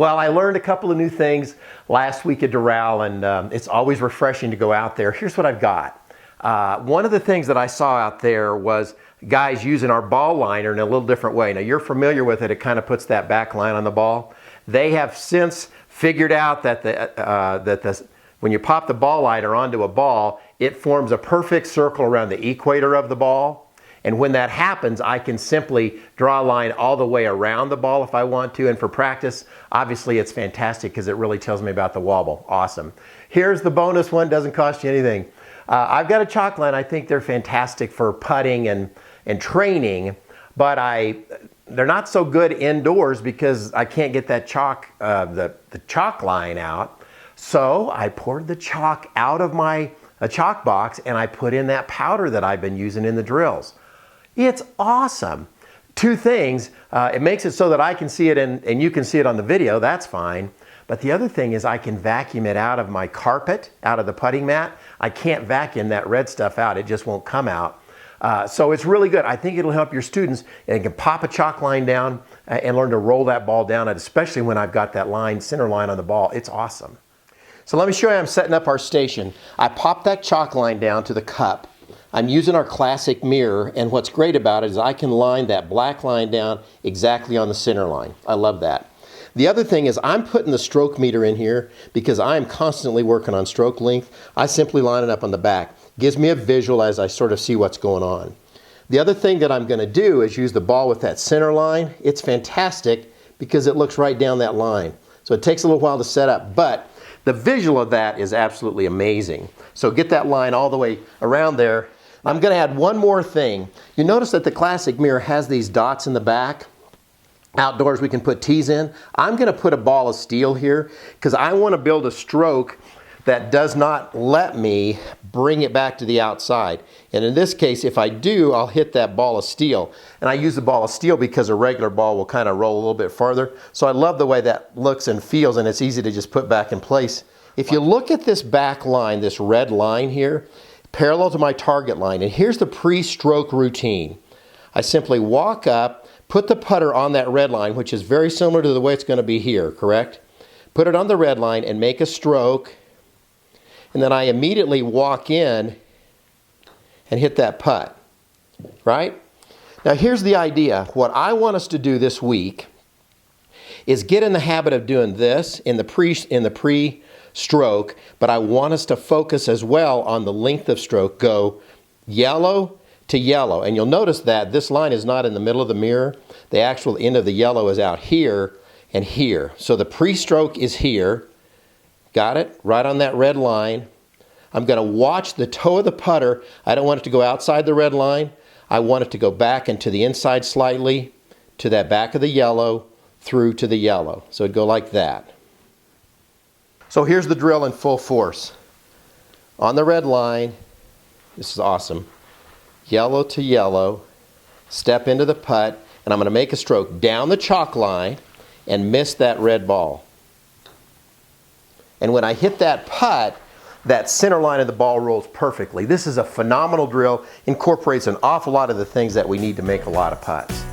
Well, I learned a couple of new things last week at Doral, and it's always refreshing to go out there. Here's what I've got. One of the things that I saw out there was guys using our ball liner in a little different way. Now, you're familiar with it. It kind of puts that back line on the ball. They have since figured out that when you pop the ball liner onto a ball, it forms a perfect circle around the equator of the ball. And when that happens, I can simply draw a line all the way around the ball if I want to. And for practice, obviously it's fantastic because it really tells me about the wobble. Awesome. Here's the bonus one, doesn't cost you anything. I've got a chalk line. I think they're fantastic for putting and training, but they're not so good indoors because I can't get that chalk, the chalk line out. So I poured the chalk out of my chalk box and I put in that powder that I've been using in the drills. It's awesome. Two things, it makes it so that I can see it and you can see it on the video, that's fine. But the other thing is I can vacuum it out of my carpet, out of the putting mat. I can't vacuum that red stuff out, it just won't come out. So it's really good. I think it'll help your students, and you can pop a chalk line down and learn to roll that ball down, especially when I've got that line, center line on the ball. It's awesome. So let me show you how I'm setting up our station. I pop that chalk line down to the cup. I'm using our classic mirror, and what's great about it is I can line that black line down exactly on the center line. I love that. The other thing is I'm putting the stroke meter in here because I'm constantly working on stroke length. I simply line it up on the back. Gives me a visual as I sort of see what's going on. The other thing that I'm going to do is use the ball with that center line. It's fantastic because it looks right down that line. So it takes a little while to set up, but the visual of that is absolutely amazing. So get that line all the way around there. I'm going to add one more thing. You notice that the classic mirror has these dots in the back. Outdoors we can put tees in. I'm going to put a ball of steel here because I want to build a stroke that does not let me bring it back to the outside. And in this case, if I do, I'll hit that ball of steel. And I use the ball of steel because a regular ball will kind of roll a little bit farther. So I love the way that looks and feels, and it's easy to just put back in place. If you look at this back line, this red line here, parallel to my target line, and here's the pre-stroke routine. I simply walk up, put the putter on that red line, which is very similar to the way it's going to be here, correct? Put it on the red line and make a stroke, and then I immediately walk in and hit that putt, right? Now here's the idea. What I want us to do this week is get in the habit of doing this in the pre-stroke, but I want us to focus as well on the length of stroke. Go yellow to yellow, and you'll notice that this line is not in the middle of the mirror. The actual end of the yellow is out here and here. So the pre-stroke is here. Got it? Right on that red line. I'm going to watch the toe of the putter. I don't want it to go outside the red line. I want it to go back and to the inside slightly, to that back of the yellow, through to the yellow. So it'd go like that. So here's the drill in full force. On the red line, this is awesome. Yellow to yellow, step into the putt, and I'm going to make a stroke down the chalk line and miss that red ball. And when I hit that putt, that center line of the ball rolls perfectly. This is a phenomenal drill, incorporates an awful lot of the things that we need to make a lot of putts.